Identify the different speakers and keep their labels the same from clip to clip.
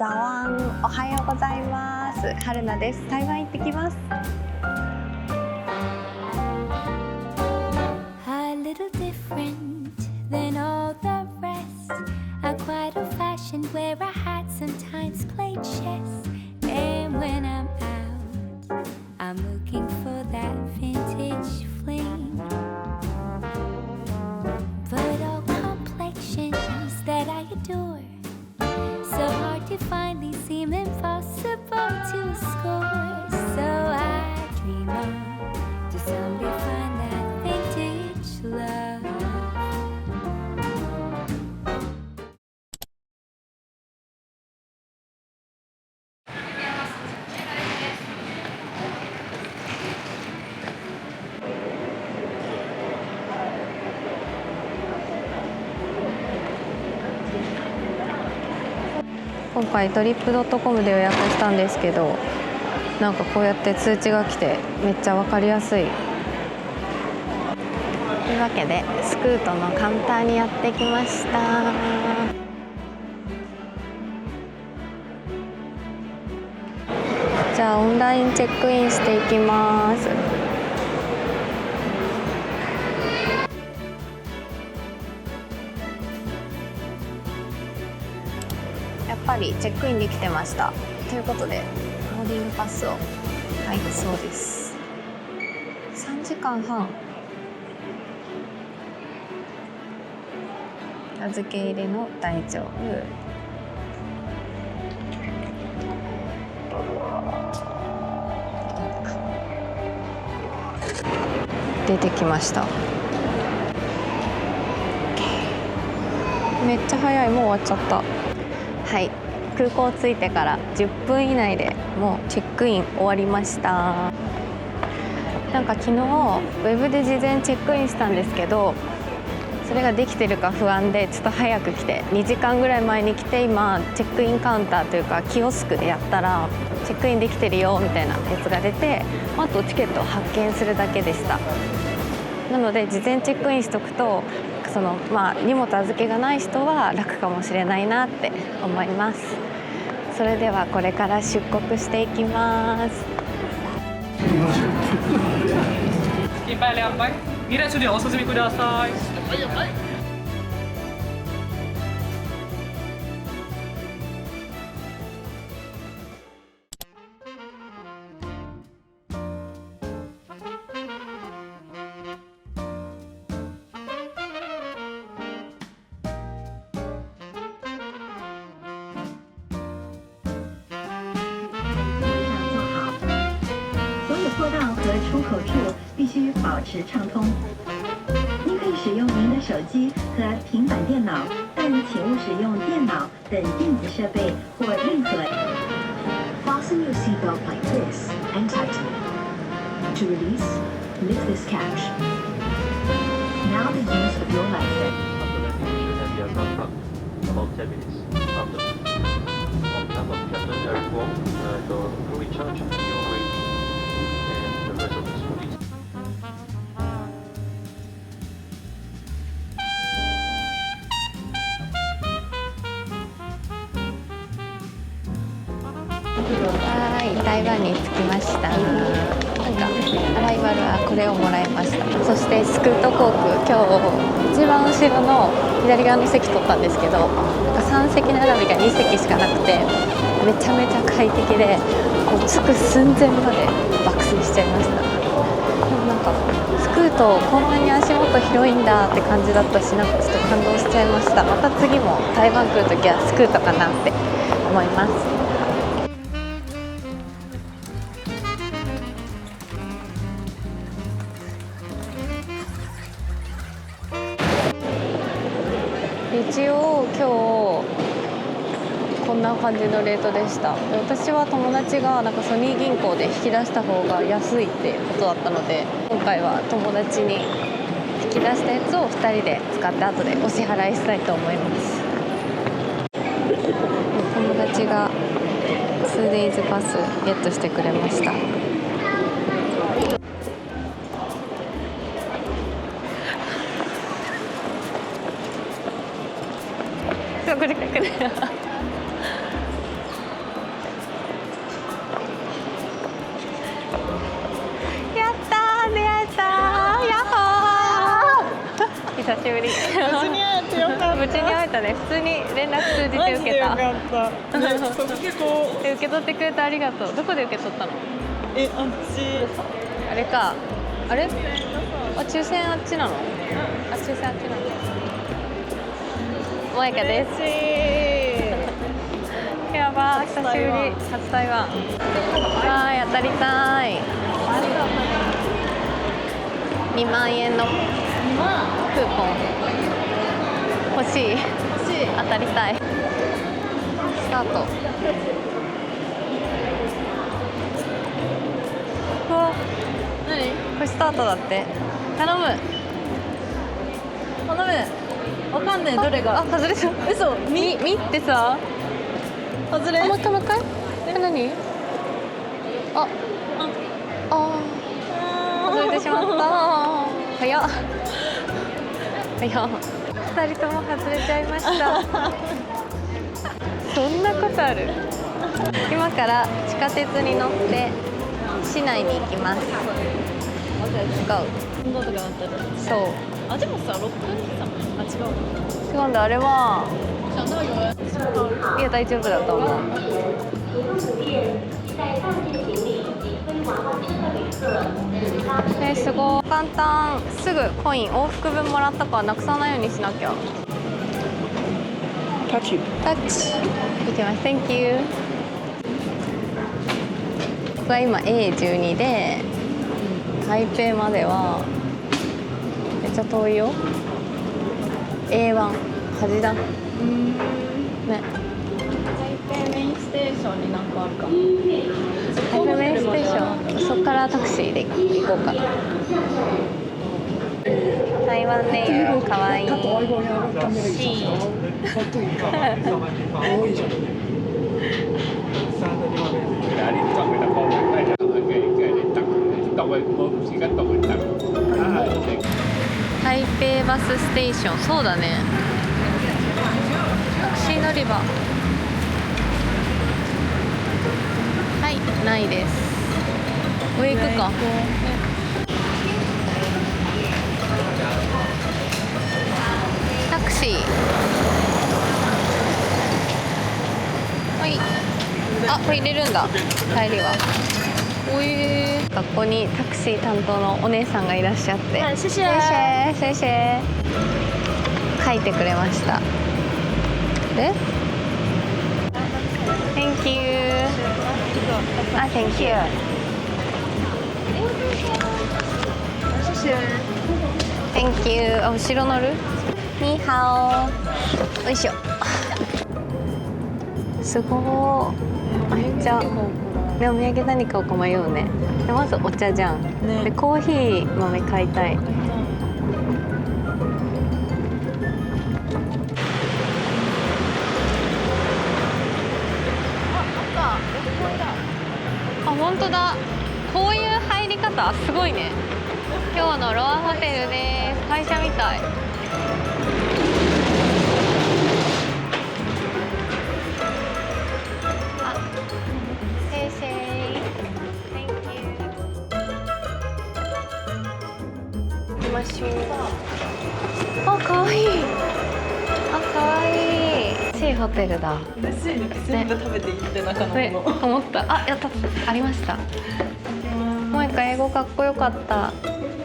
Speaker 1: ザワン、おはようございます。はるなです。台湾行ってきます。
Speaker 2: A little different than all the rest. I'm quite old-fashioned where I had sometimes played chess. And when I'm out, I'm looking for that vintage fling. But all complexions that I adore.So hard to find, these seem impossible to score. So I dream on to someday find that vintage love.
Speaker 1: 今回トリップドットコムで予約したんですけど、なんかこうやって通知が来てめっちゃ分かりやすい。というわけでスクートのカウンターにやってきました。じゃあオンラインチェックインしていきます。やっぱりチェックインできてました。ということでボーディングパスをはいそうです。3時間半預け入れの大丈夫。出てきました。めっちゃ早い。もう終わっちゃった。はい、空港着いてから10分以内でもうチェックイン終わりました。なんか昨日ウェブで事前チェックインしたんですけど、それができてるか不安でちょっと早く来て2時間ぐらい前に来て、今チェックインカウンターというかキオスクでやったらチェックインできてるよみたいなやつが出て、あとチケットを発券するだけでした。なので事前チェックインしとくと荷物預けがない人は楽かもしれないなって思います。それではこれから出国していきます。
Speaker 3: 1杯2杯2列にお進みください。
Speaker 4: 过道和出口处必须保持畅通。您可以使用您的手机和平板电脑，但请勿使用电脑等电子设备或任何。Fasten your seatbelt like this and tighten it. To release, lift this catch. Now the use of your life vest.
Speaker 5: About 10 minutes after. On behalf of Captain Eric Wong, your crew in charge, your way, and the rest of the students.
Speaker 1: はい、台湾に着きました。なんかアライバルはこれをもらいました。そしてスクート航空、今日一番後ろの左側の席取ったんですけど、なんか3席並びが2席しかなくてめちゃめちゃ快適で、こう着く寸前まで爆睡しちゃいました。でもなんかスクートこんなに足元広いんだって感じだったし、なんかちょっと感動しちゃいました。また次も台湾来るときはスクートかなって思います。一応今日こんな感じのレートでした。私は友達がなんかソニー銀行で引き出した方が安いってことだったので、今回は友達に引き出したやつを2人で使って後でお支払いしたいと思います。友達が 2days パスゲットしてくれました。これ久しぶり。
Speaker 6: 無事に会えてよかった。
Speaker 1: 無事に会えたね。普通に連絡通じて
Speaker 6: マ
Speaker 1: 受けた。
Speaker 6: ジでよかった。ね、速攻。
Speaker 1: 受け取ってくれてありがとう。どこで受け取ったの？
Speaker 6: え、あっち。
Speaker 1: あれか。あれ？あ、抽選あっちなの？あ、抽選あっちなの。萌香です。やばー、久しぶり。初台湾。わーい、当たりたい。2万円のクーポン欲しい。当たりたい。スタート。うわ、
Speaker 6: 何？
Speaker 1: これスタートだって。頼む。
Speaker 6: 頼む。わかんない、どれが。
Speaker 1: あ、外れた。
Speaker 6: 嘘。
Speaker 1: 見ってさ。
Speaker 6: 外れ。
Speaker 1: あ、もう一回。え、何？外れてしまった。早っ。2人とも外れちゃいました。そんなことある？今から地下鉄に乗って市内に行きます。Let's go。
Speaker 6: どうとかなったら。
Speaker 1: そう。
Speaker 6: あ、でもさ、6分来たもん。あ、違う。
Speaker 1: 違うんだ、あれは。
Speaker 6: 想到有人。
Speaker 1: いや、大丈夫だと思う。すごい簡単。すぐコイン往復分もらったからなくさないようにしなきゃ。
Speaker 6: タッチ。
Speaker 1: タッチ。いきます。Thank you。ここは今 A12 で台北まではめっちゃ遠いよ。A1 端だ。ね。
Speaker 6: 台北メインステーションになんかあるか。
Speaker 1: 台北メインステーション。そこからタクシーで行こうかな。台湾ネイルかわいい。台北バスステーション、そうだね。タクシー乗り場。はい、ないです。上行くか。タクシー。はい。あ、これ入れるんだ。帰りは。おい。学校にタクシー担当のお姉さんがいらっしゃって。
Speaker 6: はい、シェシェ。
Speaker 1: シェシェ。書いてくれました。で Thank you。あ、Thank you。Thank you。あ、後ろ乗る？ニーハオ。よいしょ。すごー。めっちゃ。でお土産何買おうか迷うね。でまずお茶じゃん。
Speaker 6: ね、
Speaker 1: でコーヒー豆買いたい。あ、本当だ。こういう入り方すごいね。今日のロアホテルです。会社みたい。あ、シェイシェイ。Thank you。行きましょう。あ、かわいい。あ、かわいい。いいホテルだ。
Speaker 6: 嬉しいね。全部食べていって中の
Speaker 1: ね、
Speaker 6: もの。
Speaker 1: 思った。あ、やった。ありました。もう一回英語かっこよかった。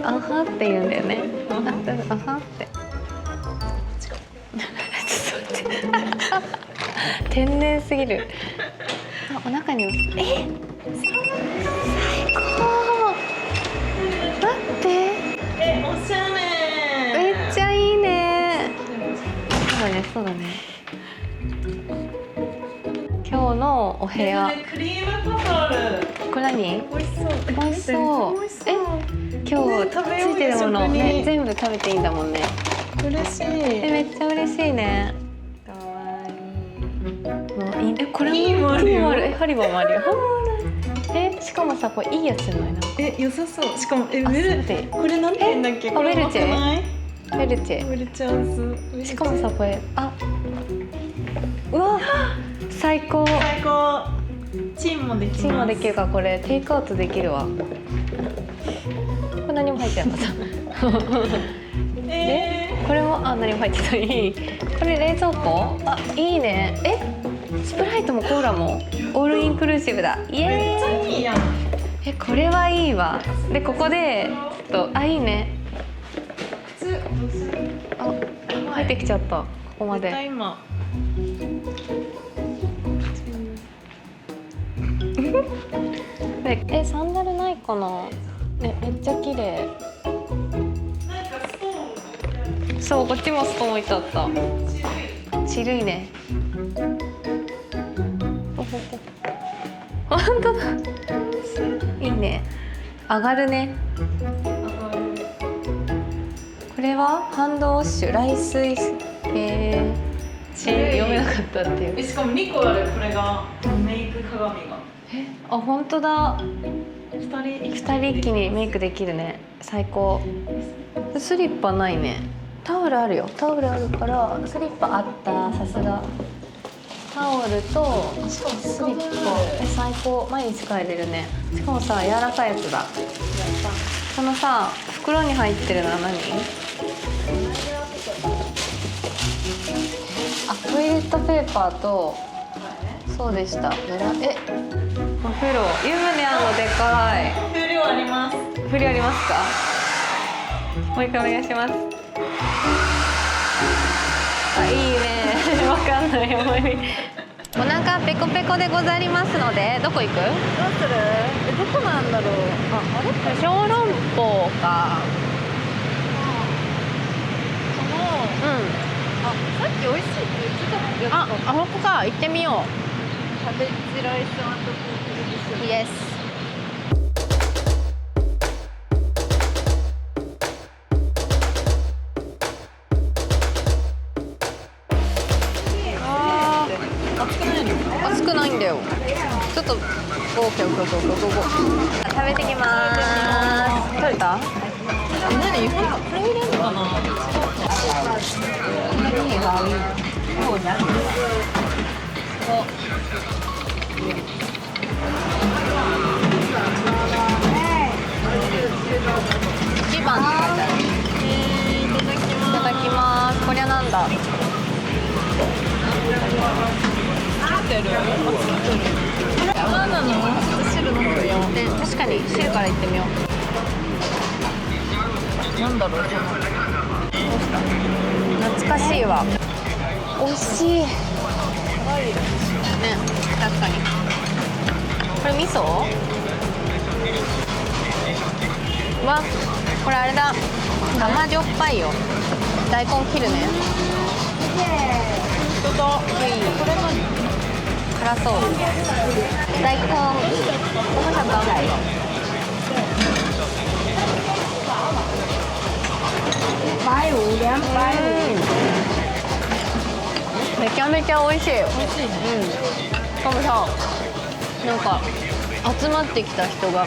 Speaker 1: あはって言うんだよね。あはって。ちょっと待って。天然すぎる。あ、お腹にも。最高。待って。
Speaker 6: おしゃれ。
Speaker 1: めっちゃいいね。そうだね。今日のお部屋。
Speaker 6: クリームパフォル。
Speaker 1: これ何？
Speaker 6: 美味しそう。
Speaker 1: 美味しそう。今日ついてるものね、全部食べていいんだもんね。
Speaker 6: 嬉しい。
Speaker 1: めっちゃ嬉しいね。
Speaker 6: かわいい。
Speaker 1: もういい。これ
Speaker 6: いいもあるよ。
Speaker 1: ハリボーもあるよ。しかもさ、これいいやつじゃないな。
Speaker 6: 良さそう。しかも
Speaker 1: これ
Speaker 6: なんて言うんだっけ？
Speaker 1: ウェルチェ。ウェルチェ。
Speaker 6: ウェルチャーズ。
Speaker 1: しかもさ、これうわ、最高。
Speaker 6: 最高。チンもできます。
Speaker 1: チンもできるから、これテイクアウトできるわ。これ何も入ってなかった。これも何も入ってないこれ冷蔵庫いいねスプライトもコーラもオールインクルーシブだイエーイめっちゃいいやんこれはいいわでここでちょっといいね入ってきちゃったここまで
Speaker 6: 今
Speaker 1: でサンダルないかなめっちゃ綺麗そうこっちもストーン置いてあったちるいね本当だいいね上がるねこれはハンドウォッシュライスイス読めなかったっていう
Speaker 6: しかも2個あるこれがメイク鏡が
Speaker 1: 本当だ
Speaker 6: 2
Speaker 1: 人一気にメイクできるね最高スリッパないねタオルあるよタオルあるからスリッパあったさすがタオルとスリッパ最高毎日変えれるねしかもさ柔らかいやつだこのさ袋に入ってるのは何トイレットペーパーとそうでしたお風呂湯船あるのでかい
Speaker 6: 風量あります
Speaker 1: 風量ありますかもう一回お願いしますいいねわかんないお腹ペコペコでございますのでどこ行く
Speaker 6: どうするどこなんだろうあれ
Speaker 1: 小籠包か
Speaker 6: さっき美味しいって言ってたやつ
Speaker 1: あそこか行ってみよう
Speaker 6: 食べづらいス&ポーク
Speaker 1: イエス熱くないんだよちょっとオーケー食べてきます取れた
Speaker 6: 何これ入れるのかな
Speaker 1: 1番って書いてあるいただきますこりゃなんだ
Speaker 6: バナナの汁飲んでよ
Speaker 1: 確かに汁からいってみよう
Speaker 6: なんだろう
Speaker 1: 懐かしいわ美味しいね確かにこれ味噌わこれあれだ甘じょっぱいよ大根切るね
Speaker 6: これ何
Speaker 1: 辛そう大根500ぐらいめちゃめちゃ美味しいしかもさなんか集まってきた人が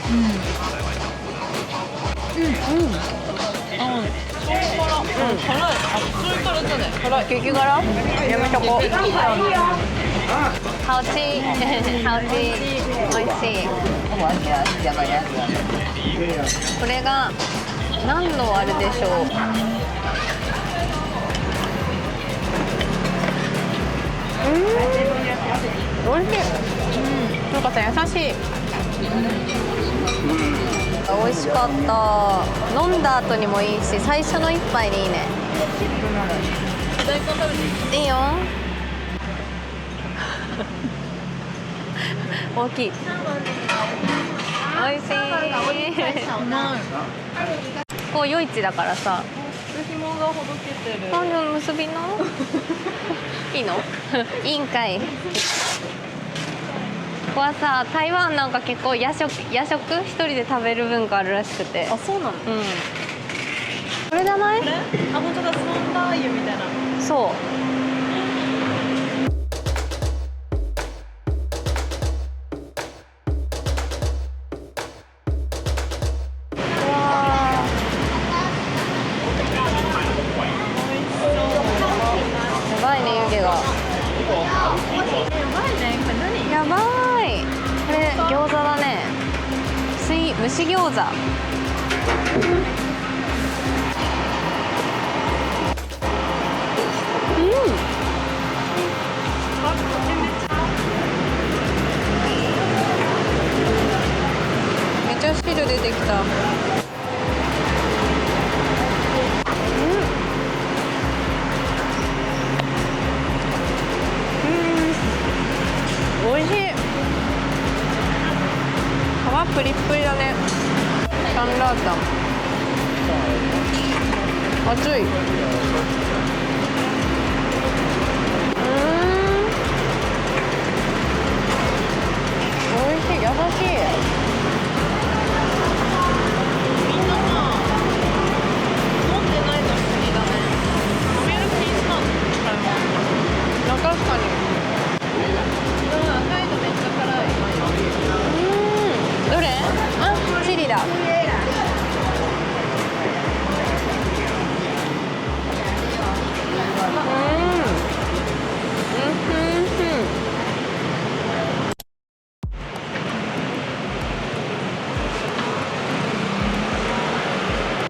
Speaker 1: 辛い激辛やめとこ好吃好吃美味しいこれが何のあれでしょうおいしいなんかさ優しい美味しかった飲んだ後にもいいし最初の一杯にいいねいいよ大きい美味しいこう夜市だからさ
Speaker 6: 紐がほどけてる
Speaker 1: 結びのいいのいいんかいここはさ台湾なんか結構夜食一人で食べる文化あるらしくて
Speaker 6: あそうなの
Speaker 1: これじゃない
Speaker 6: これ本当だソンダー油みたいな
Speaker 1: そうやばいね湯気がやばいこれ餃子だね蒸し餃子出てきた。美味しい。皮プリップリだね。サンラータン熱い。美味しい。優しい。
Speaker 6: みんなさ、飲んでないの不思議だね。飲める気したの使います。
Speaker 1: 確かに。
Speaker 6: 赤いのめっちゃ辛い。
Speaker 1: どれ？あ、チリだ。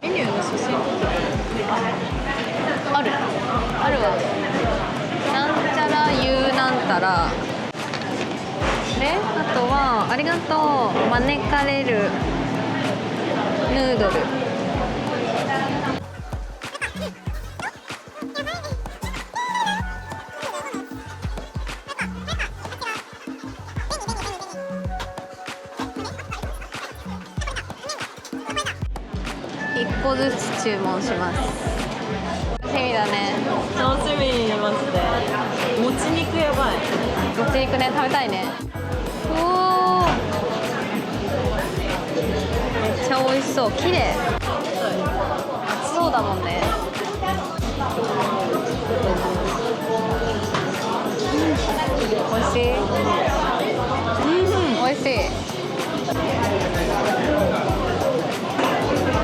Speaker 6: メニューの写真撮って
Speaker 1: あるわ。なんちゃらゆうなんたらで、あとはありがとう招かれるヌードル。1個ずつ注文します。楽しみだね。
Speaker 6: 楽しみマジで。もち肉やばい。
Speaker 1: もち肉ね、食べたいね。おお、めっちゃ美味しそう。綺麗。熱そうだもんね。美味しい。美味しい。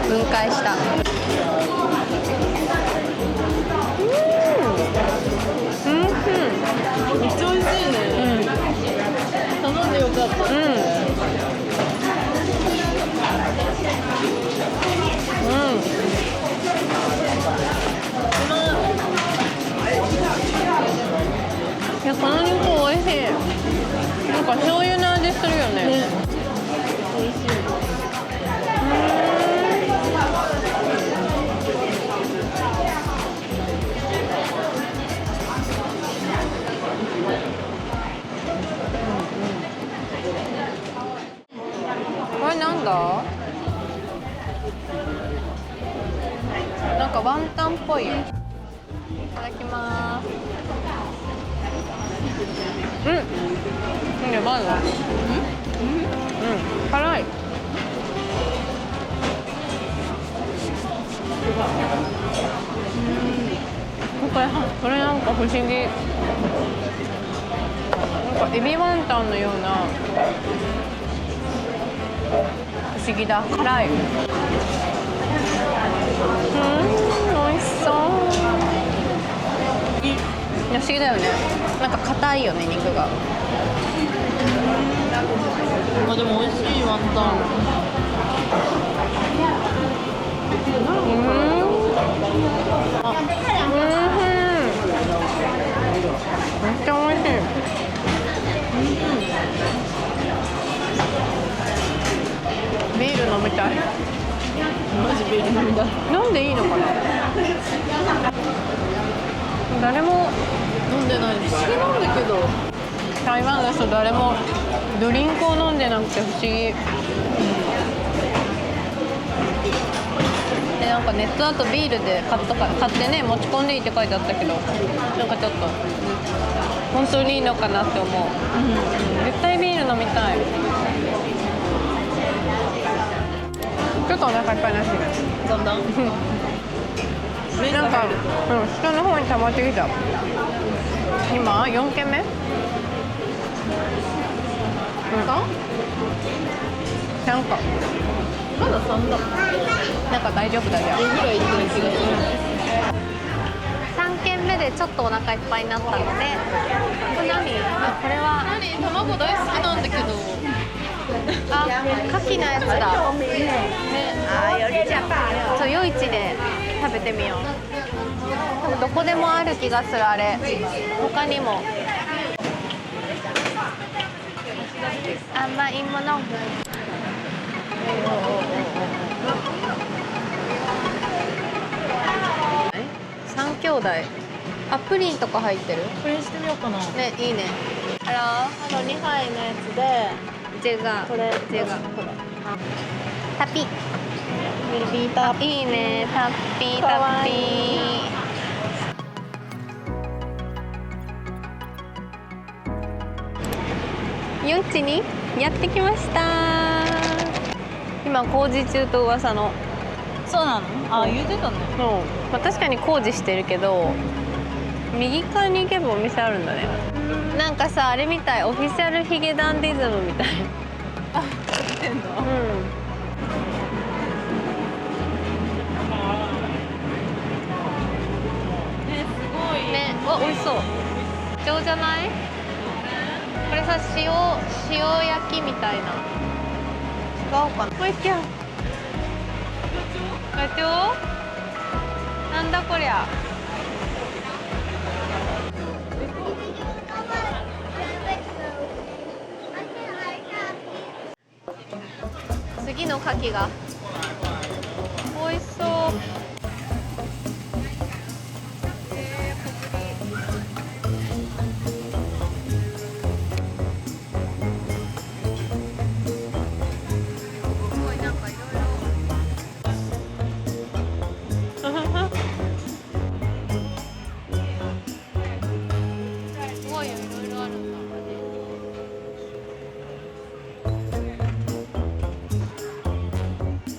Speaker 1: 分解した。
Speaker 6: めっちゃ美味しいね。頼んでよかった。
Speaker 1: いや、この肉美味しい。なんか醤油の味するよね。
Speaker 6: 美味しい。
Speaker 1: これなんだ？なんかワンタンっぽいよ。いただきます。やばいな。辛い。これなんか不思議。なんかエビワンタンのような。不思議だ。辛い。美味しそう。いや、不思議だよね。なんか硬いよね、肉が。
Speaker 6: あ、でも美味しいワンタン。
Speaker 1: めっちゃ美味しい。ビール飲みたい。
Speaker 6: マジビール飲みたい。
Speaker 1: 飲んでいいのかな。誰も
Speaker 6: 飲んでない。不思議なんだけど。
Speaker 1: 台湾の人誰もドリンクを飲んでなくて不思議。で、なんかネットだとビールで買ってね、持ち込んでいいって書いてあったけど、なんかちょっと本当にいいのかなって思う。絶対ビール飲みたい。ちょっとお腹いっぱいになってる。
Speaker 6: だんだん。
Speaker 1: なんか、下の方に溜まってきた。今4軒目？なんか
Speaker 6: まだ3だ。
Speaker 1: なんか大丈夫だよ。
Speaker 6: 5ぐらい行ってる気がする。
Speaker 1: 3軒目でちょっとお腹いっぱいになったので、これ何？これは
Speaker 6: 卵大好きなんだけど。
Speaker 1: あ、牡蠣のやつだ。ね、そう、夜市で食べてみよう。多分どこでもある気がする、あれ。他にも。甘いもの。兄弟。あ、プリンとか入ってる。
Speaker 6: これしてみようかな。
Speaker 1: ね、いいね。
Speaker 6: あの2杯のやつで
Speaker 1: ジェガ
Speaker 6: これ
Speaker 1: ジェガ
Speaker 6: これ
Speaker 1: タピ。
Speaker 6: ベビータップ。
Speaker 1: いいね、タッピータ
Speaker 6: かわ
Speaker 1: ッピ
Speaker 6: いい
Speaker 1: ー。ユンチにやってきました。今工事中と噂の。
Speaker 6: そうなの？あ、言うてたね。
Speaker 1: まあ、確かに工事してるけど、右側に行けばお店あるんだね。なんかさ、あれみたい、オフィシャルヒゲダンディズムみたい。
Speaker 6: あ、言ってんの？ね、すごい。
Speaker 1: ね、わ、美味しそう。貴重じゃない？これさ、塩焼きみたいな。違うかな。おいしい。ガチョウ？なんだこりゃ。次の牡蠣が美味しそう。すごいなんかいろいろ。すごいよ、いろいろあるんだ。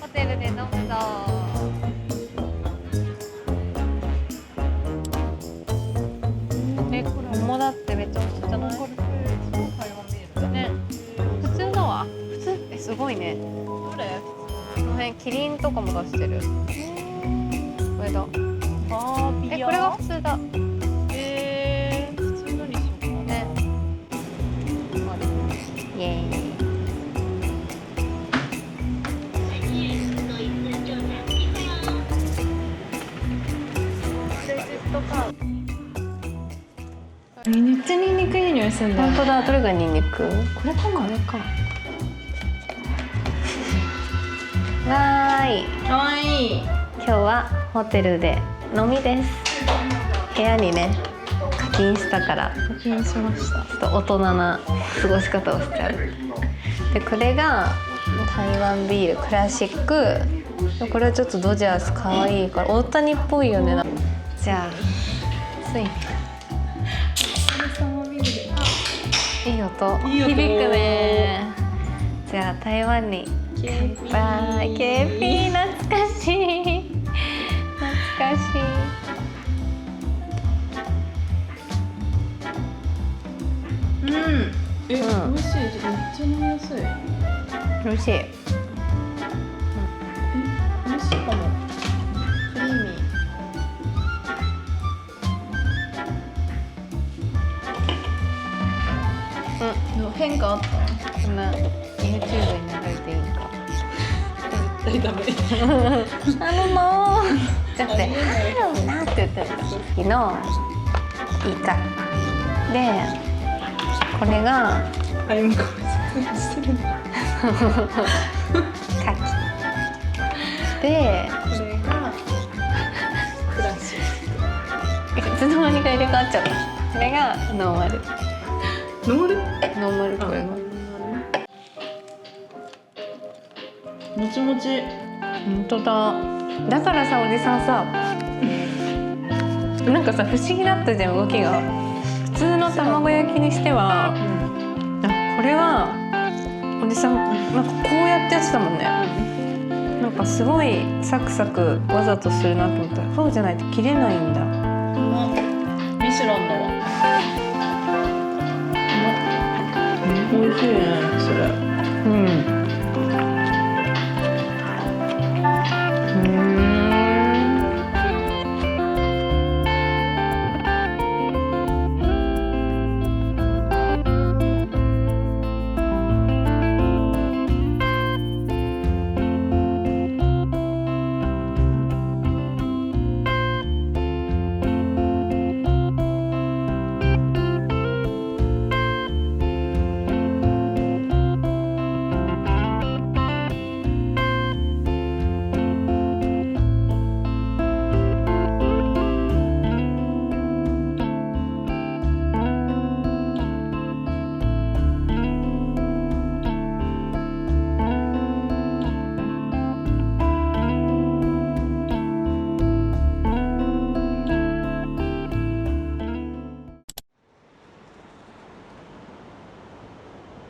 Speaker 1: ホテルで飲むぞ。え、これ桃だってめっちゃ美味しいじゃない？ね、普通のは？普通？え、すごいね。
Speaker 6: どれ？
Speaker 1: この辺キリンとかも出してる。これだ。
Speaker 6: バービ
Speaker 1: え、
Speaker 6: ア。
Speaker 1: これが普通だ。
Speaker 6: 普通のにしようかな。
Speaker 1: ね。イエーイ。
Speaker 6: めっちゃニンニクいい匂いするんだよ。
Speaker 1: 本当だ。どれがニンニク？
Speaker 6: これかな？
Speaker 1: これか。わーい。
Speaker 6: かわいい。
Speaker 1: 今日はホテルで飲みです。部屋にね、課金したから
Speaker 6: 課金しました。
Speaker 1: ちょっと大人な過ごし方をしちゃう。で、これが台湾ビールクラシック。これはちょっとドジャース可愛いから大谷っぽいよね。じゃあついにいい音
Speaker 6: いい音。
Speaker 1: 響くね。じゃあ台湾に乾杯。KP 懐かしい。懐かしい。
Speaker 6: うん。え、美味しい。めっちゃ飲みやすい。
Speaker 1: 美味しい。
Speaker 6: 美味しいかも。クリーミー。変化あった？
Speaker 1: そんな YouTube に流れていいんか。
Speaker 6: 絶対ダメ。
Speaker 1: あのなだって「ハローな」って言ってた時のイカで、これが
Speaker 6: あれ向こう説明してる。
Speaker 1: カキで、
Speaker 6: これがクラシッ
Speaker 1: いつの間にか入れ替わっちゃった。これがノーマル。
Speaker 6: ク。ノール？
Speaker 1: ノーマル。これが
Speaker 6: もちもち。
Speaker 1: 本当だ。だからさ、おじさんさ、なんかさ、不思議だったじゃん、動きが。普通の卵焼きにしては、あ、これはおじさんなんかこうやってやってたもんね。なんかすごいサクサクわざとするなと思ったら、そうじゃないと切れないんだ。
Speaker 6: ミシュランだわ。美味しいね、それ。
Speaker 1: うん。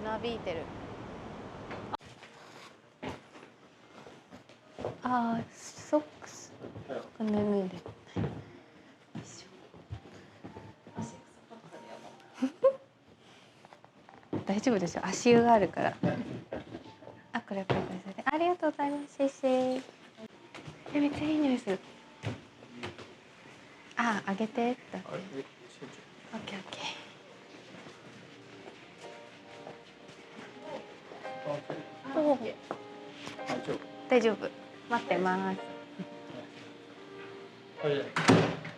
Speaker 1: なびいてる。あー、ソックス脱いで。大丈夫ですよ、足湯があるから。あ、これありがとうございます。シェイシェイ。めっちゃいい匂いする。あ、あげてだって。オッケーオッケー。おー、大丈夫。待ってます。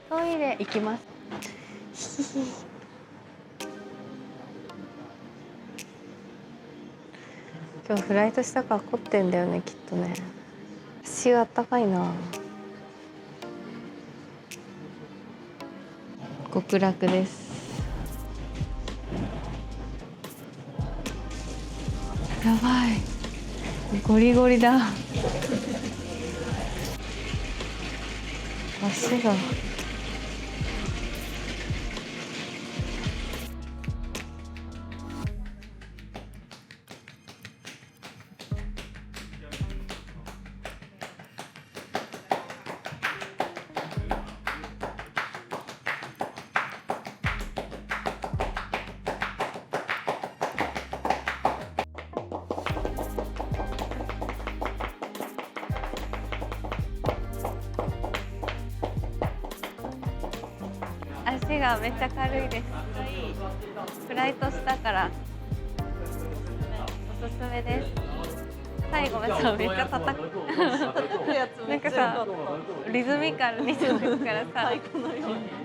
Speaker 1: トイレ行きます。今日フライトしたから凝ってんだよね、きっとね。足があったかいな。極楽です。やばい、ゴリゴリだ。足が。足がめっちゃ軽いです。フライトしたからおすすめです。最後めっちゃ叩くなんかさ、リズミカルに叩くからさ、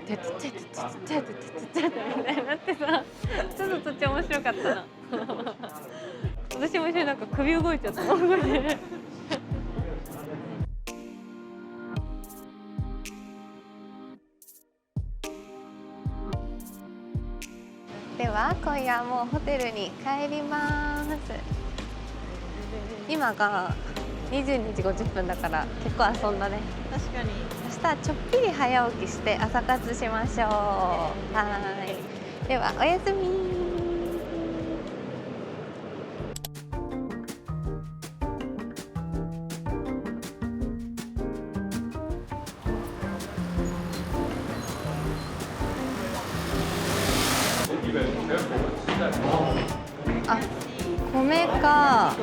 Speaker 1: テツテツテツテツテツテツみたいになってさ、ちょっと途中面白かったな。私も一緒になんか首動いちゃった。では今夜もうホテルに帰ります。今が22時50分だから結構遊んだね。
Speaker 6: 確かに。
Speaker 1: 明日はちょっぴり早起きして朝活しましょう。はい。ではおやすみ。あ、米か。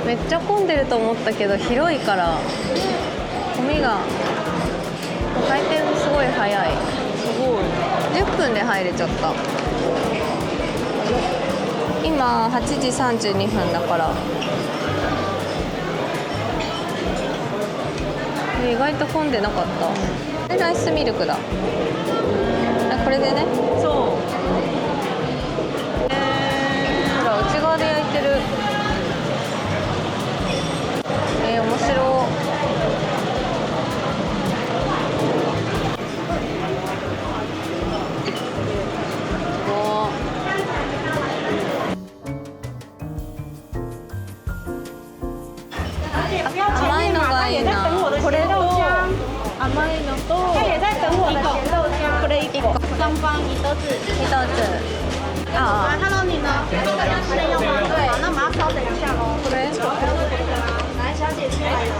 Speaker 1: めっちゃ混んでると思ったけど広いから米が回転すごい早い。すごい。10分で入れちゃった。今8時32分だから意外と混んでなかった。ライスミルクだ。これでね。
Speaker 6: そう。
Speaker 1: ほら内側で焼いてる。面白い。甘いのがいいな。これと甘いのとこれ1個。双方1つ。1つ。啊，看到你呢，是要吗？对，那我们要稍等一下喽。对，来，小姐出来了。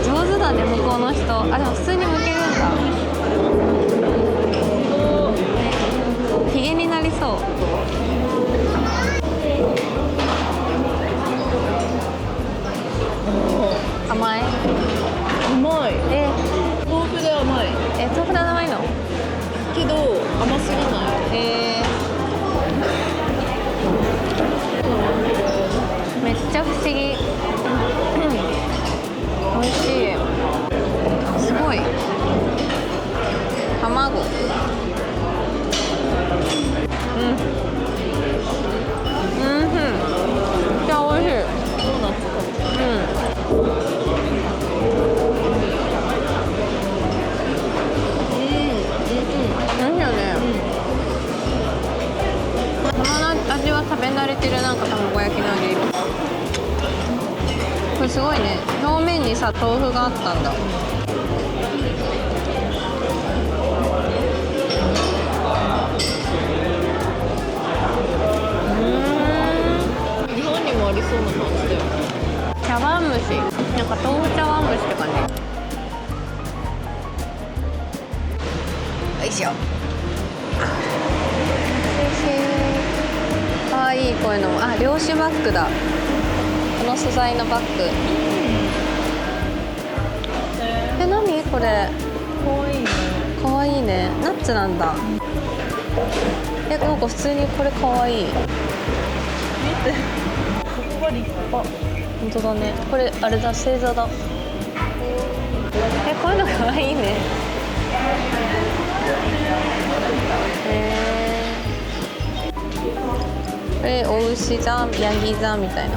Speaker 1: 上手だね、向こうの人。あ、でも普通に向けるんだ。ヒゲになりそう。甘い。
Speaker 6: 甘い。豆腐で甘い。
Speaker 1: 豆腐で甘いの？
Speaker 6: けど甘すぎない。
Speaker 1: めっちゃ不思議。美味しい。すごい。卵。めっちゃ美味しい。
Speaker 6: ドーナツか。
Speaker 1: 味は食べ慣れてるなんか卵焼きの味。これすごいね。表面にさ豆腐があったんだ。しいこういうのも。あ、漁師バッグだ。この素材のバッグ。何これ。
Speaker 6: かわいいね。
Speaker 1: かわいいね。ナッツなんだ。なんか普通にこれかわいい。
Speaker 6: 見て。ここが立派。
Speaker 1: 本当だね。これあれだ、星座だ。こういうのかわいいね。これお牛座、ヤギ座みたいな。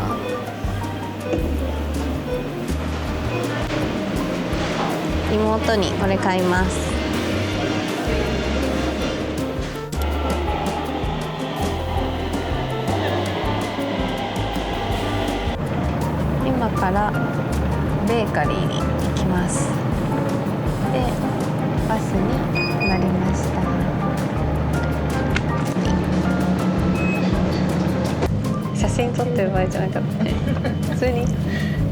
Speaker 1: 妹にこれ買います。今からベーカリーに行きます。で、バスになりました。写真撮ってる場合じゃなかったね。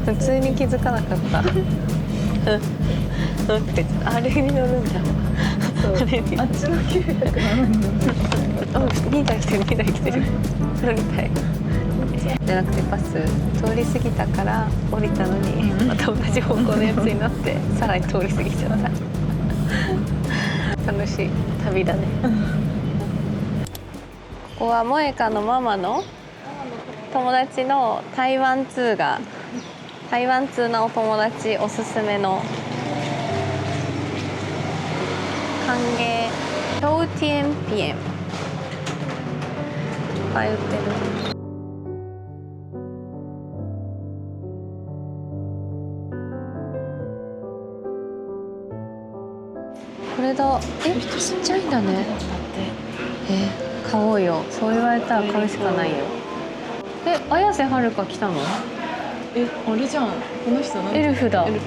Speaker 1: 普通に気づかなかった。あれに乗るんだ。
Speaker 6: あっちの970。
Speaker 1: 2台来てる、2台来てる。乗りたい。じゃなくてバス通り過ぎたから降りたのに、また同じ方向のやつになってさらに通り過ぎちゃった。楽しい旅だね。ここは萌香のママの友達の台湾通なお友達おすすめの歓迎トウティエンピエンいっぱい売ってる。これだ。ちっちゃいんだね。買おうよ。そう言われたら買うしかないよ。綾瀬はるか来たの？
Speaker 6: あれじゃん。この人
Speaker 1: エルフだ。ね。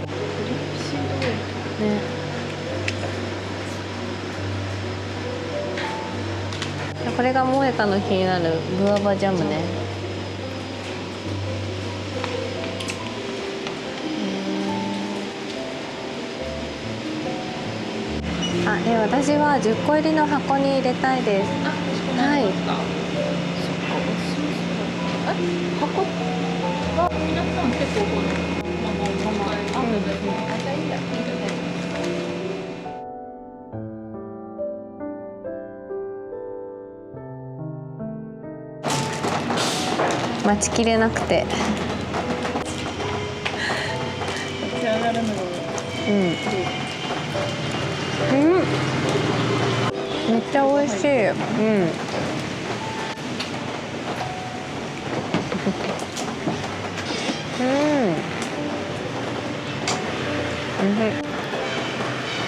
Speaker 1: これが萌香の気になるグアバジャムね。私は10個入りの箱に入れたいです。はい。
Speaker 6: 箱は皆さん結構
Speaker 1: 待ちきれなくて。
Speaker 6: 立ち上がるのが。
Speaker 1: めっちゃ美味しい。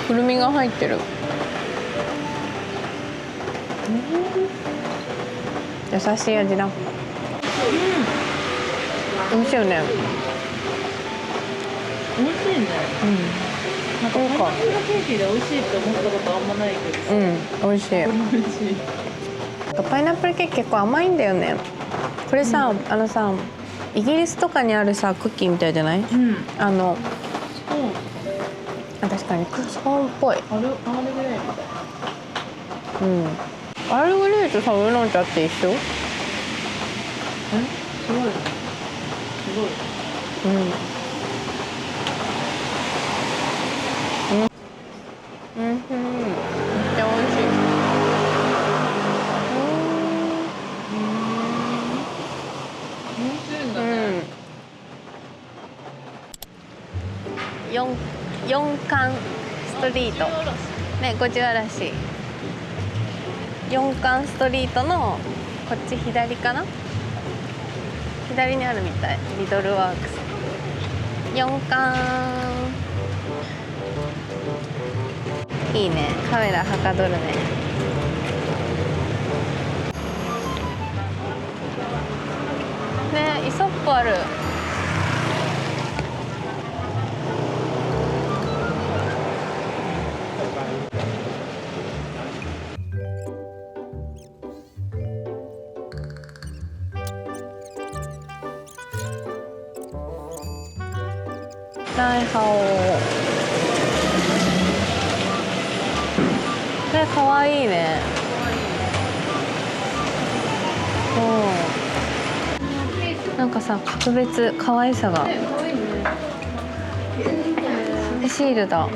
Speaker 1: くるみが入ってる。優しい味だ。美味しいよね。
Speaker 6: 美味しいね。なんかパイナップルケーキで美味しいって思ったことあんまないけど。
Speaker 1: 美味しい。
Speaker 6: 美味しい。
Speaker 1: パイナップルケーキ結構甘いんだよね。これさ、イギリスとかにあるさクッキーみたいじゃない？確かにクスコーンっぽい。
Speaker 6: アールグレイみたい。
Speaker 1: アールグレイとさウーロン茶って一緒？
Speaker 6: すごい。
Speaker 1: めっちゃ美味しい。
Speaker 6: 美味しいんだね。
Speaker 1: 四冠ストリートね、五十嵐四冠ストリートのこっち左かな、左にあるみたい。リドルワークス四冠。いいね、カメラはかどるね。ね、イソップある。大ハオ。これかわいいね。なんかさ、格別可愛さが。シールだ。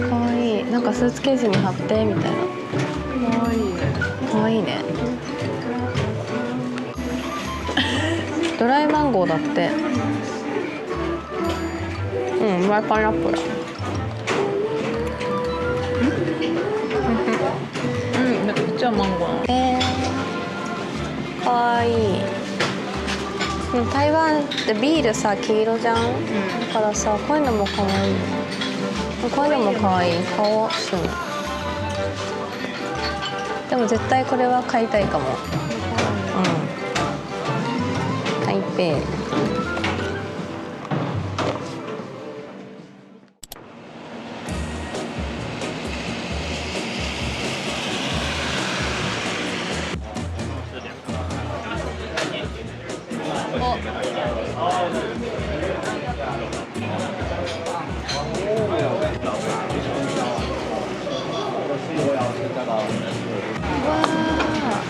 Speaker 1: 可愛い。なんかスーツケースに貼ってみたいな。可愛い。可愛いね。ドライマンゴーだって。うん、ドライパイナップルだ。うん、めっちゃマンゴー。かわいい。台湾ってビールさ、黄色じゃん。だからさ、こういうのもかわいい。こういうのもかわいい。買おう、しゅん。でも絶対これは買いたいかも。うん。台北。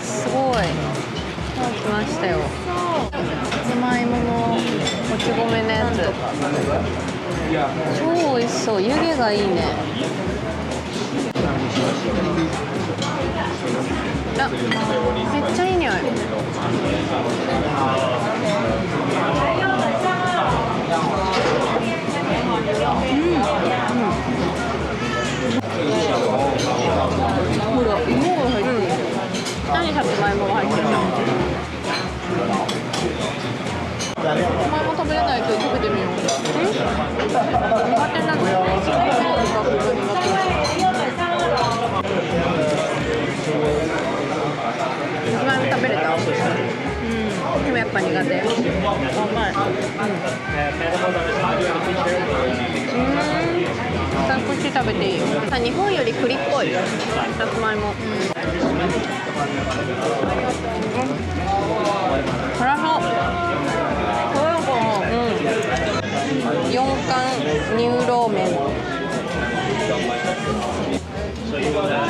Speaker 1: すごい。来ましたよ。さつまいものもち米のやつ。超美味しそう。湯気がいいね。あ、めっちゃいい匂い。ほら、芋が入ってる。下にさつまいもが入ってる。さつまいも食べれない人食べてみよう。苦手なの？苦手。さつまいも食べれた？うん。でもやっぱ苦手。甘い。2口食べていいよ。さ、日本より栗っぽい。さつまいも。辛そう。4貫乳ローメン。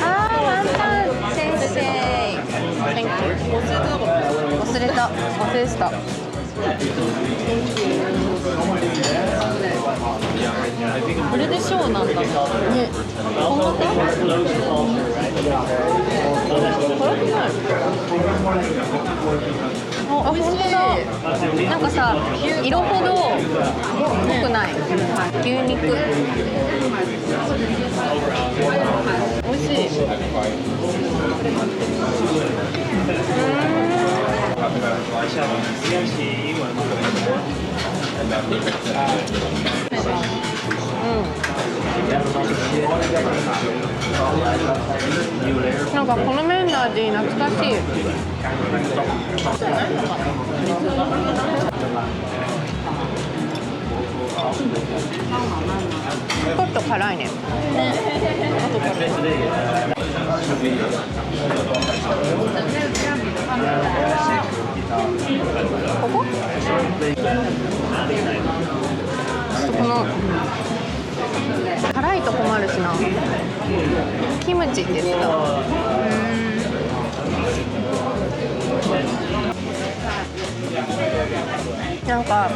Speaker 1: あー、ワンタン先生。忘れてた。これでショーなんだね。本当？辛くない？あ、本当だ。なんかさ、色ほど濃くない。牛肉。美味しい。なんかこの麺の味懐かしい。ちょっと辛いね。後からここ？この辛いと困るしな。キムチって言ってた。なんかこ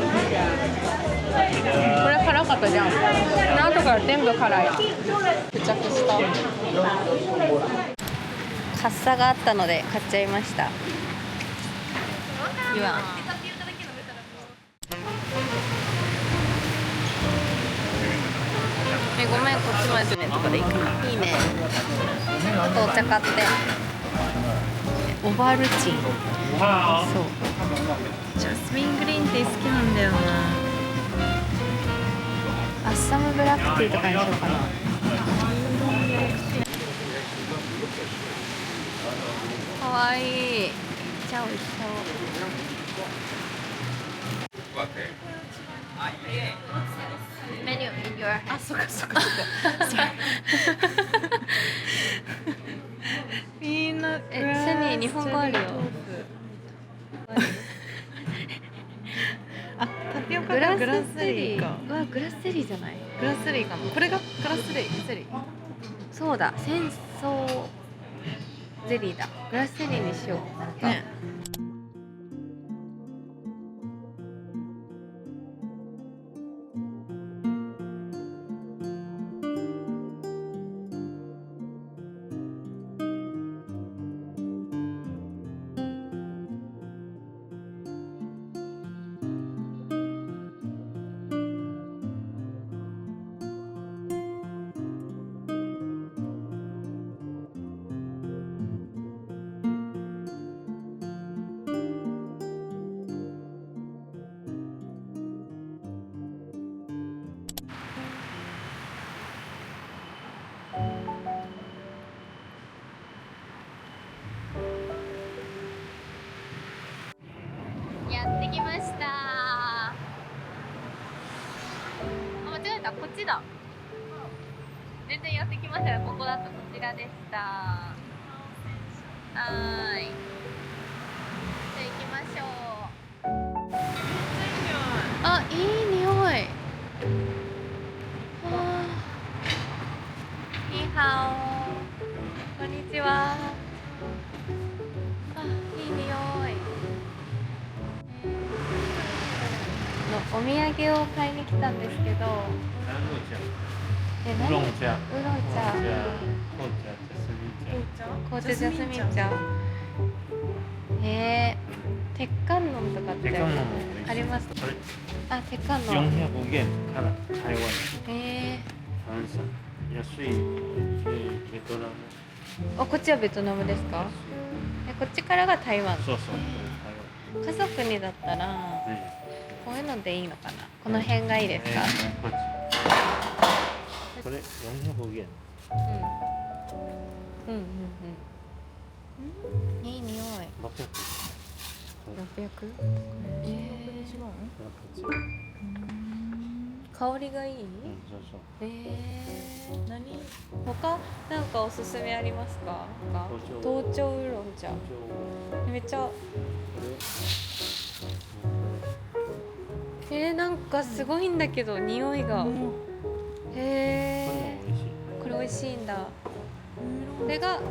Speaker 1: れ辛かったじゃん。後から全部辛い。付着した。カッサがあったので買っちゃいました。ユアン。ごめん、こっちまでねとかでいいかな。いいね。あとお茶買って。オバルチン。そう。
Speaker 6: ジャスミングリーンティー好きなんだよな。
Speaker 1: アッサムブラックティーとかにしようかな。かわいい。めっちゃ美味しそう。メニュー in your
Speaker 6: あ、そっかそっかそっか。ピーナッツ。
Speaker 1: シャニー日本語あるよ。
Speaker 6: あ、タピオカ
Speaker 1: グラ
Speaker 6: がグラス
Speaker 1: スゼリー。
Speaker 6: ゼリーか。
Speaker 1: うわ、グラスゼリーじゃない？
Speaker 6: グラスゼリーかな。これがグラスゼリー。ゼリー。
Speaker 1: そうだ、戦争ゼリーだ。グラスゼリーにしよう。
Speaker 6: ね。
Speaker 1: こっちだ。全然寄ってきましたが、ここだとこちらでした。はーい。じゃあ行きましょう。あ、いい匂い。はあ。ニーハオ。こんにちは。あ、いい匂い。お土産を買いに来たんですけど。
Speaker 5: 乌龙茶。
Speaker 1: ウーロン茶。
Speaker 5: 紅茶、ジャスミン茶。
Speaker 1: 紅茶ジャスミン茶。鉄観音とかって
Speaker 5: 鉄観音も
Speaker 1: あります。
Speaker 5: これ
Speaker 1: あ、鉄観音。
Speaker 5: 400元から台湾。関西。安い、ベトナム。
Speaker 1: あ、こっちはベトナムですか？こっちからが台湾。
Speaker 5: そうそう。
Speaker 1: 家族にだったらこういうのでいいのかな。この辺がいいですか？
Speaker 5: こっち。これ400元。
Speaker 1: うんうんうん。いい匂い。
Speaker 5: 600。
Speaker 1: 600？香りがいい？
Speaker 5: そうそう。
Speaker 1: 何？他なんかおすすめありますか？東京ウーロン茶。めっちゃ。なんかすごいんだけど匂いが。これ美味しいんだ。これが100。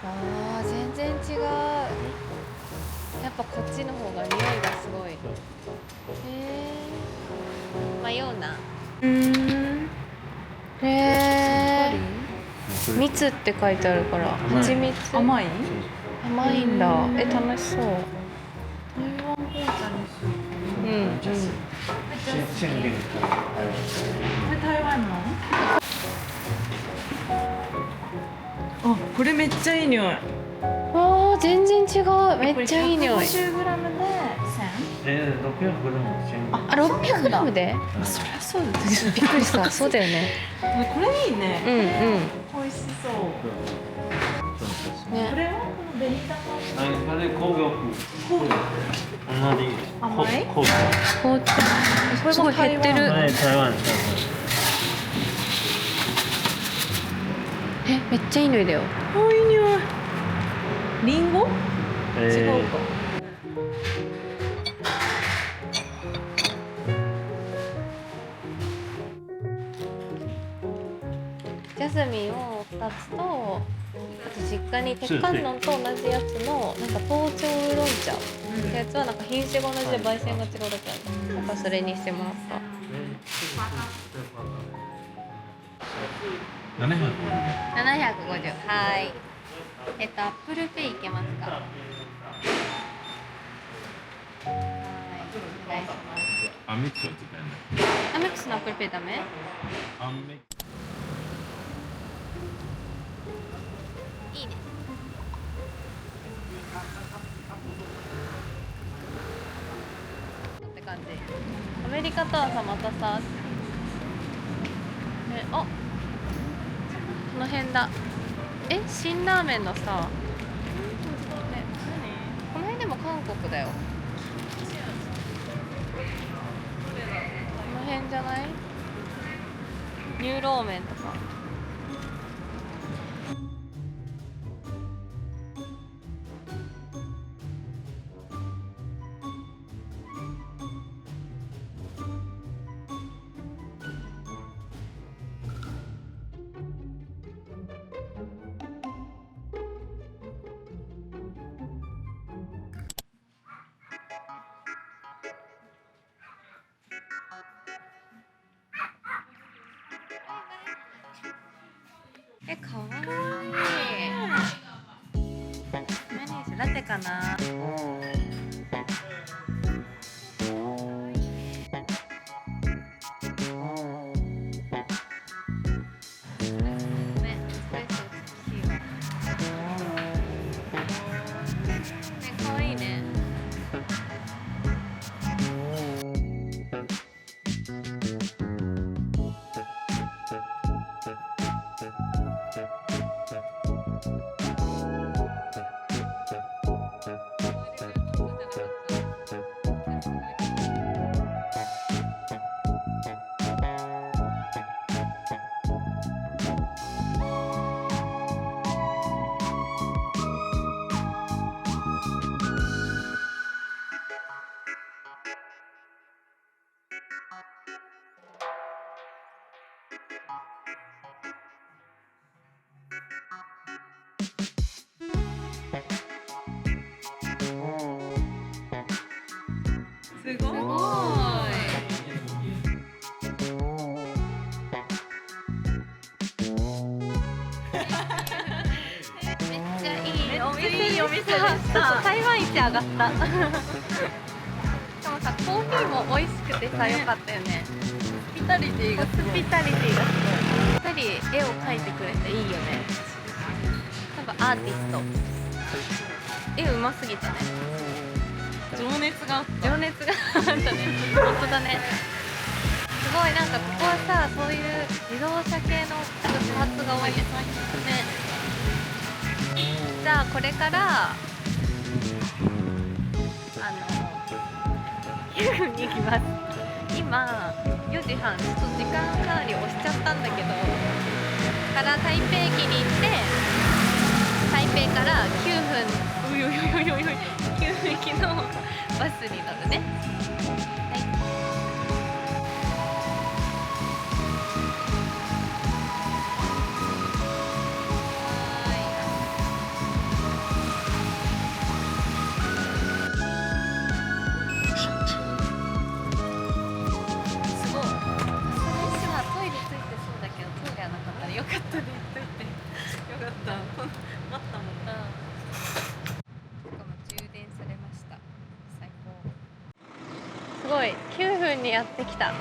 Speaker 1: あー、全然違う。やっぱこっちの方が匂いがすごい。迷うな。蜜って書いてあるから、蜂蜜。
Speaker 6: 甘い？
Speaker 1: 甘いんだ。楽しそう。
Speaker 6: 台湾紅茶にする。これ台湾の？あ、これめっちゃいい匂い。
Speaker 1: あー、全然違う。めっちゃいい匂い。
Speaker 6: 150g で1000。
Speaker 5: 600g 1000。
Speaker 1: あ、600g で？
Speaker 6: そりゃそうです。
Speaker 1: びっくりした。そうだよね。
Speaker 6: これいいね。美味しそう。こ
Speaker 1: ね。
Speaker 6: れはこの紅玉。
Speaker 5: これ紅玉。同じ。
Speaker 6: 甘い？
Speaker 5: 紅茶。
Speaker 1: 紅茶。これすごい減ってる。
Speaker 5: 台湾。
Speaker 1: めっちゃいい匂いだよ。
Speaker 6: あ、いい匂い。リンゴ？違うか。
Speaker 1: ジャスミンを2つと、あと実家に鉄観音と同じやつのなんか東京ウーロン茶ってやつはなんか品種が同じで焙煎が違うだけある。なんかそれにしてもらった。
Speaker 5: 750。
Speaker 1: 750。はい。アップルペイいけますか？はい。お願いします。
Speaker 5: アメックスは使えない。
Speaker 1: アメックスのアップルペイダメ？
Speaker 5: アメ
Speaker 1: いいね。って感じ。アメリカとはさ、またさ、あ、この辺だ。辛ラーメンのさ、この辺でも韓国だよ。この辺じゃない？ニューローメンとか。かわいい。何にしよう？ラテかな。かわいいね。ちょっと台湾一上がった。しかもさ、コーヒーも美味しくてさ、良かったよね。ホスピタリティがすごい。ホスピタリティがすごい。2人絵を描いてくれていいよね。多分アーティスト。絵うますぎてね。
Speaker 6: 情熱があった
Speaker 1: 情熱があったね。本当だね。すごいなんかここはさ、そういう自動車系のパーツが多いね。じゃあこれから湯布に行きます。今4時半、ちょっと時間かなり押しちゃったんだけど、から台北駅に行って台北から9分9分行きのバスに乗るね。よかったね、言っといて。よかった。待ったもんな。しかも充電されました。最高。すごい、9分にやってきた。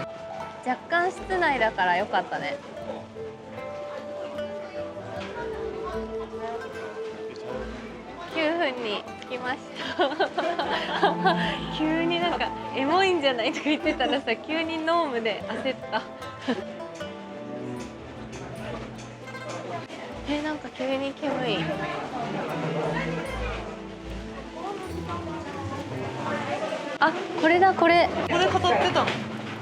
Speaker 1: 若干室内だからよかったね。9分に着きました。急になんかエモいんじゃないとか言ってたらさ、急にノームで焦った。なんか急に煙い。あ、これだ、これ。
Speaker 6: これ語ってたの？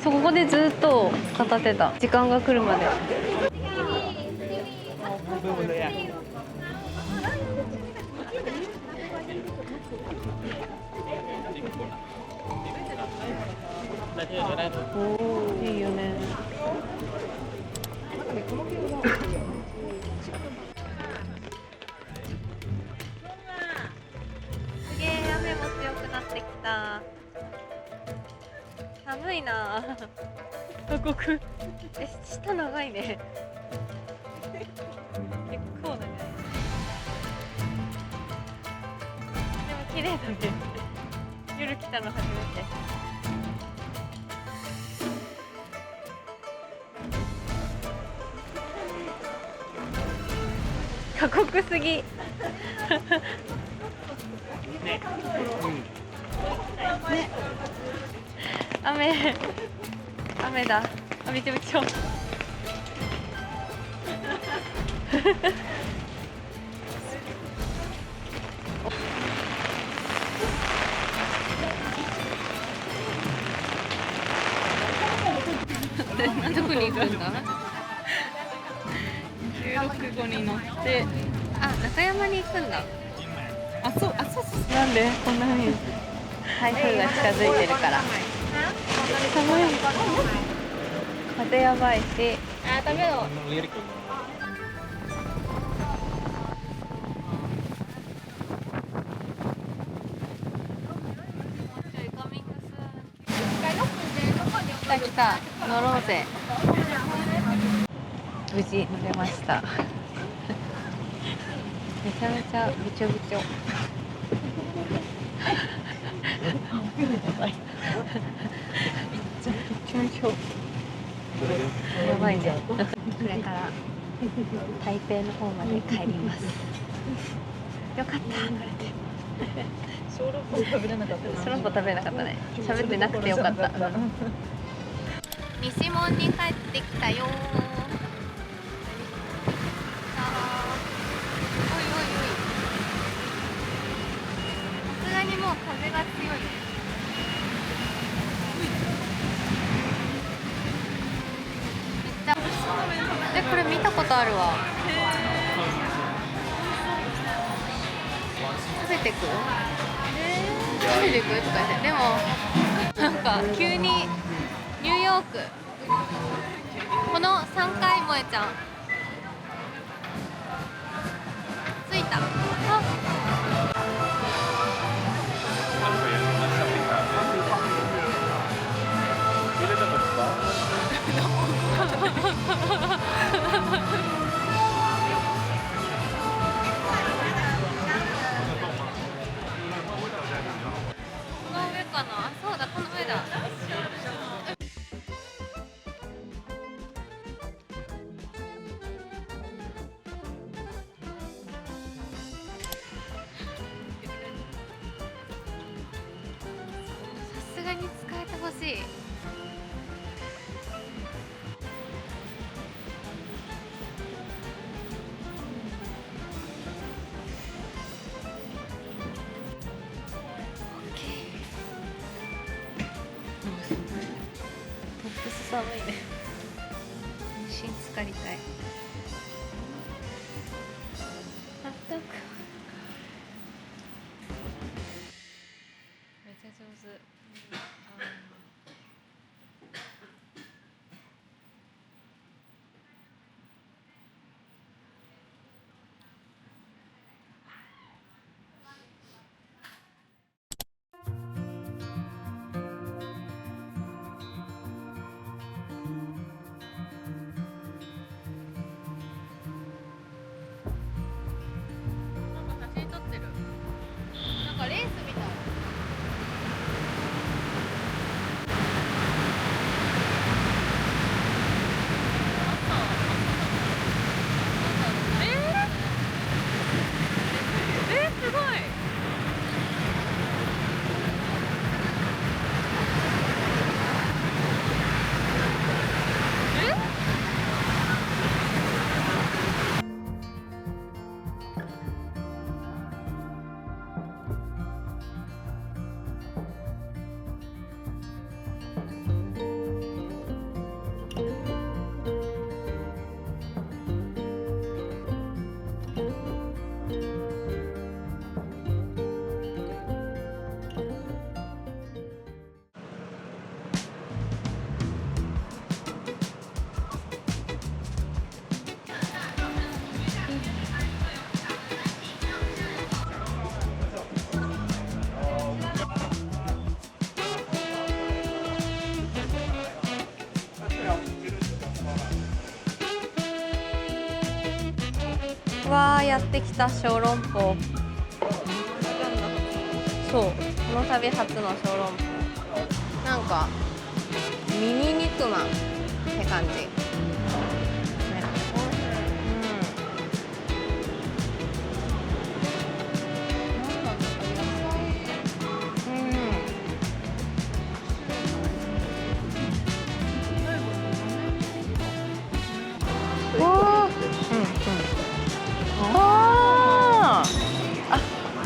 Speaker 1: そう、ここでずっと語ってた。時間が来るまで。おー、いいよね。すげえ、雨も強くなってきた。寒いな。過酷。下長いね。結構だね。でも綺麗だね。夜来たの初めて。過酷すぎ。ね。雨だ。あ、びちょびちょ。どこに行くんだ
Speaker 6: 16号に乗って、
Speaker 1: あ、中山に行くんだ。
Speaker 6: そう
Speaker 1: なんでこんなに台風が近づいてるから。寒い。風やばいし。食べよう。来た来た、乗ろうぜ。無事乗れました。めちゃめちゃびちょびちょ。やばいね。これから台北の方まで帰ります。よかった、これで。
Speaker 6: 小籠包食べれなかった。
Speaker 1: 小籠包食べれなかったね。喋ってなくてよかった。西門に帰ってきたよ。さすがにもう風が強いね。めっちゃ。これ見たことあるわ。食べてく？食べてく？とか言って。でもなんか急にニューヨーク。この3階萌えちゃん。着いた。欲しい。トップス寒いね。一瞬浸かりたい。あったかい。めっちゃ上手。写真撮ってる。なんかレースみたい。すごい。わー、やってきた小籠包。そう、この旅初の小籠包。なんかミニ肉まんって感じ。ね、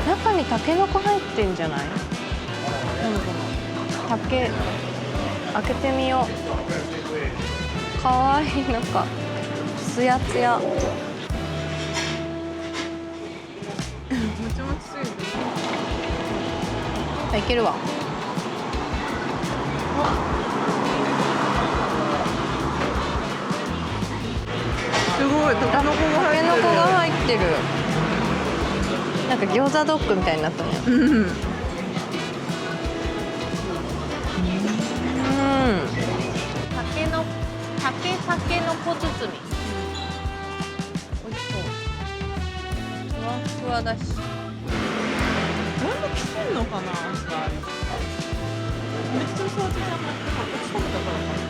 Speaker 1: 中にタケノコ入ってんじゃない？竹開けてみよう。かわいい、なんかつやつや。もちもちすぎる。いけるわ。
Speaker 6: すごい、タケノコが入ってる。
Speaker 1: なんか餃子ドッグみたいになったね。たけのこ包み。美味しそう。ふわふわだし。
Speaker 6: なんかきついのかな、あんた。めっちゃ薄味じゃなくて、こっち食べたからかな。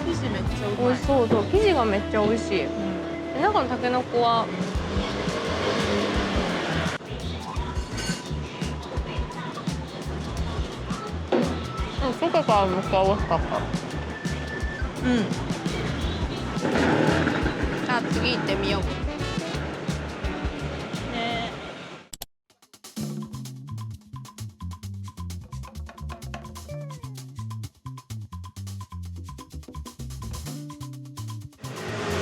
Speaker 6: 生地めっちゃうまい。
Speaker 1: 美味しそう。そう、生地がめっちゃ美味しい。中のたけのこは外からめっちゃ美味しかった。じゃあ次行ってみよう。
Speaker 6: ね。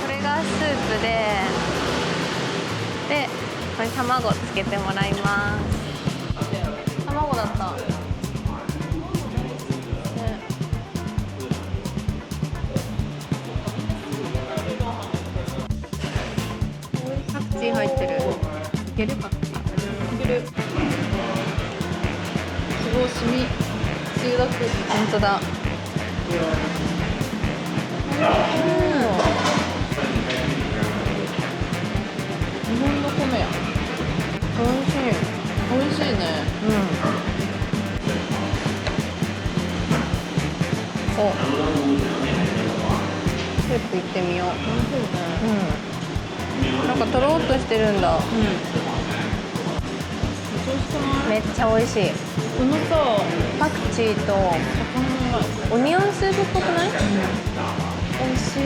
Speaker 1: これがスープで、これ卵つけてもらいます。卵だった。パクチー入ってる。いける？パクチー。いける。すごい染みつゆだく。本当だ。
Speaker 6: 日本の米や。
Speaker 1: 美味しい。
Speaker 6: 美味しいね。
Speaker 1: お、スープいってみよう。なんかとろっとしてるんだ。
Speaker 6: ちょ美味しくない？
Speaker 1: めっちゃ美味しい。
Speaker 6: このさ、
Speaker 1: パクチーと
Speaker 6: 魚が
Speaker 1: オニオンスープっぽくない？美味しい。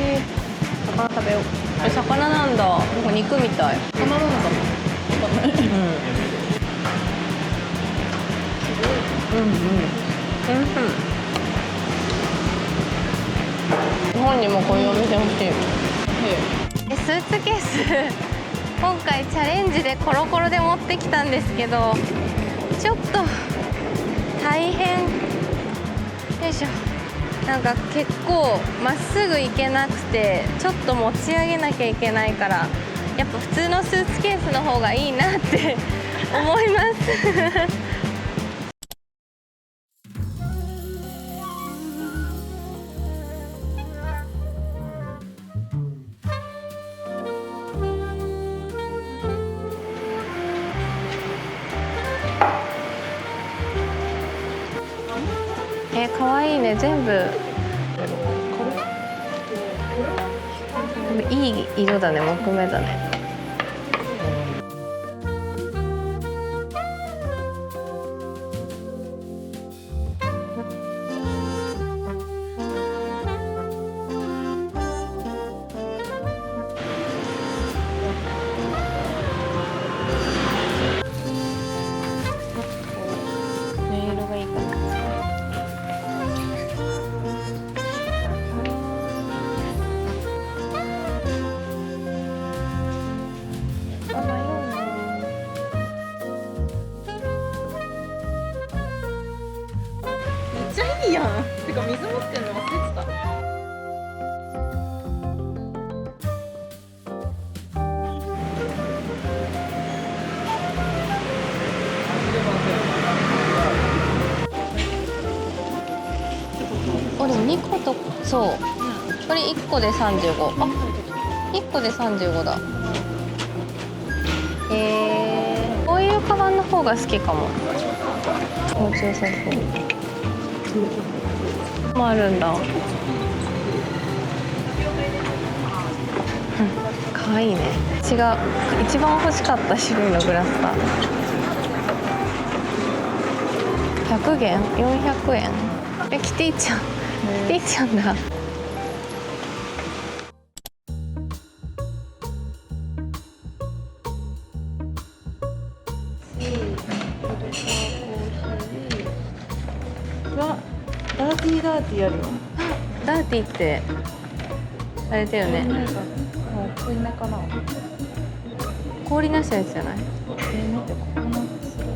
Speaker 1: 魚食べよう。魚なんだ。なんか肉みたい。
Speaker 6: 魚なのかも。わかんない。
Speaker 1: 日本にもこういうお店欲しい。スーツケース今回チャレンジでコロコロで持ってきたんですけど、ちょっと大変。よいしょ。なんか結構まっすぐ行けなくて、ちょっと持ち上げなきゃいけないから、やっぱ普通のスーツケースの方がいいなって思いますかわいいね、全部いい色だね、木目だね。音色がいいかな。
Speaker 6: めっちゃいいやん。てか水持ってんの忘れてた。
Speaker 1: でも2個と、そう、これ1個で35。あ、1個で35だ。こういうカバンの方が好きかも。気持ちよさそうもあるんだ。かわいいね。違う、一番欲しかった種類のグラスだ。100元400円。キティちゃん、キティちゃんだ。
Speaker 6: ダーティーダーティーあるよ。
Speaker 1: ダーティーってあれだよね。
Speaker 6: なんかもう濃いめかな。
Speaker 1: 氷なしのやつじゃない？
Speaker 6: 見て、ココナッツロ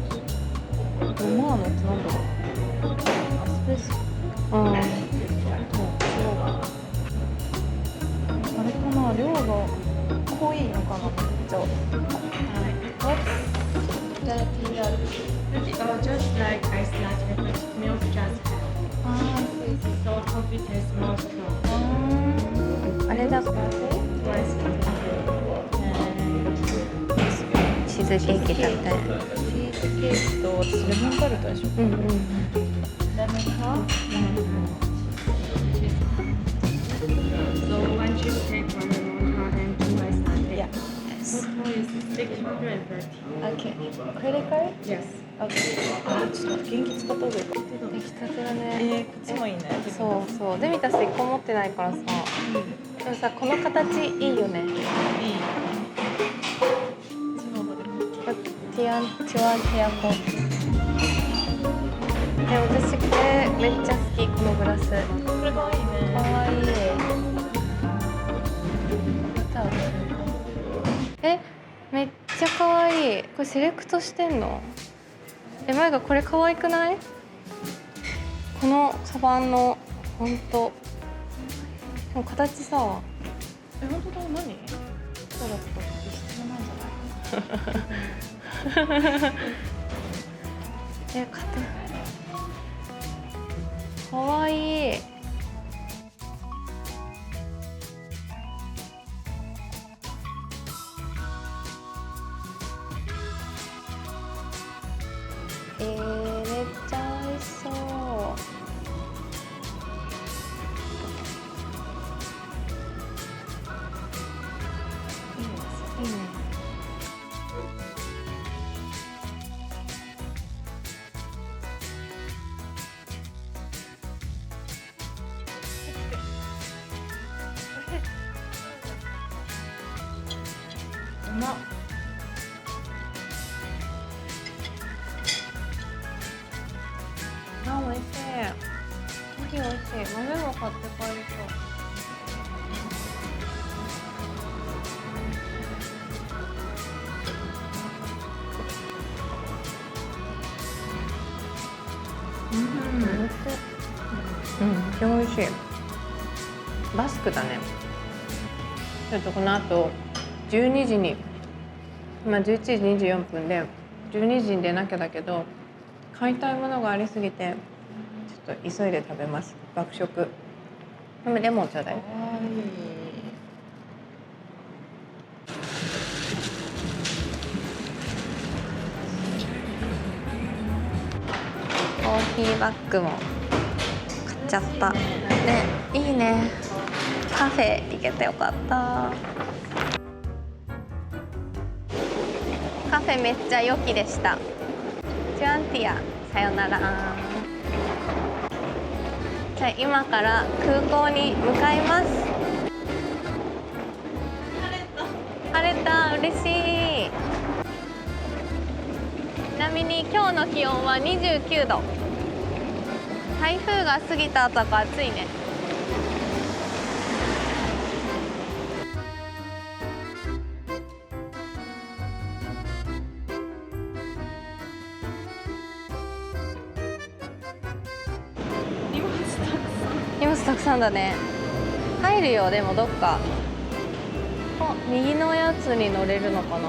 Speaker 6: マーノってなんだろう。アスプレッソ。
Speaker 1: うん。
Speaker 6: あれかな、量が濃いのかな。じゃあ、
Speaker 7: Or just like iced latte, but milk just has. So coffee tastes more strong.
Speaker 1: あれだ。
Speaker 7: Rice
Speaker 1: チーズケーキ食べたい。
Speaker 6: チーズケーキと私レモンタルトでしょ。
Speaker 1: うんうん。
Speaker 6: レモンか。
Speaker 7: So one cheesecake, one lemon tart, and two iced latte.
Speaker 6: Yeah.
Speaker 7: Total is 630.
Speaker 6: Okay. Credit card?
Speaker 7: Yes.
Speaker 6: Okay. ちょっと現金使った方がいいか。
Speaker 1: 出来たてだね。
Speaker 6: こっちもいいね。
Speaker 1: そうそう。デミタス1個持ってないからさ。でもさ、この形いいよね。
Speaker 6: いい。
Speaker 1: ティアンチュアンヘアコート。私これめっちゃ好き、このグラス。
Speaker 6: これかわいいね。
Speaker 1: かわいい。めっちゃかわいい。これセレクトしてんの？マイガこれかわいくない？このカバンのほんと。でも形さ。
Speaker 6: 本当だ、何？そうだったら必要なんじゃない？
Speaker 1: かわいい。めっちゃ美味しそう。いいね。うまっ。あ、美味しい。コーヒー美味しい。豆も買って帰りそう。うん、美味しい。バスクだね。ちょっとこの後12時に、今11時24分で12時に出なきゃだけど、買いたいものがありすぎてちょっと急いで食べます。爆食。レモンちょうだい。コーヒーバッグも買っちゃった。で、いいね。カフェ行けてよかった。カフェめっちゃ良きでした。ジュアンティア、さよなら。じゃあ今から空港に向かいます。晴れた、嬉しい。ちなみに今日の気温は29度。台風が過ぎた後が暑いね。荷物たくさんだね。入るよ。でもどっか。あ、右のやつに乗れるのかな。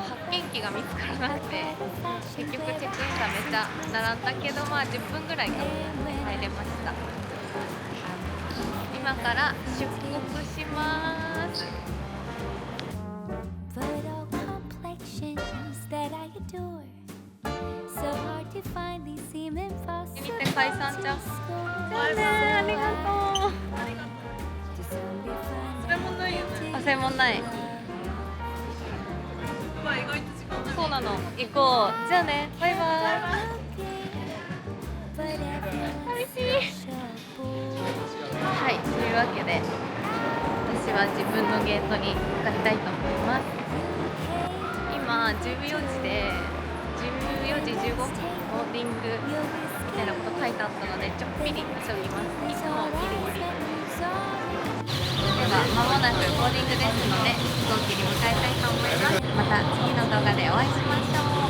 Speaker 1: 発見機が見つからなくて、結局チェックインがめっちゃ並んだけど、まあ10分ぐらいか入れました。今から出国します。見て、解散ちゃん。じゃあね、ありがとう。
Speaker 6: 忘れ物ないよね。
Speaker 1: 忘れ物ない。
Speaker 6: 意外と時間ない。
Speaker 1: そうなの。行こう。じゃあね、バイバイ。寂しい。はい、というわけで私は自分のゲートに向かいたいと思います。今14時で14時15分ボーディングみたいなこと書いてあったので、ちょっぴり急ぎます。いつもギリギリ。では間もなくボーディングですので、飛行機に向かいたいと思います。また次の動画でお会いしましょう。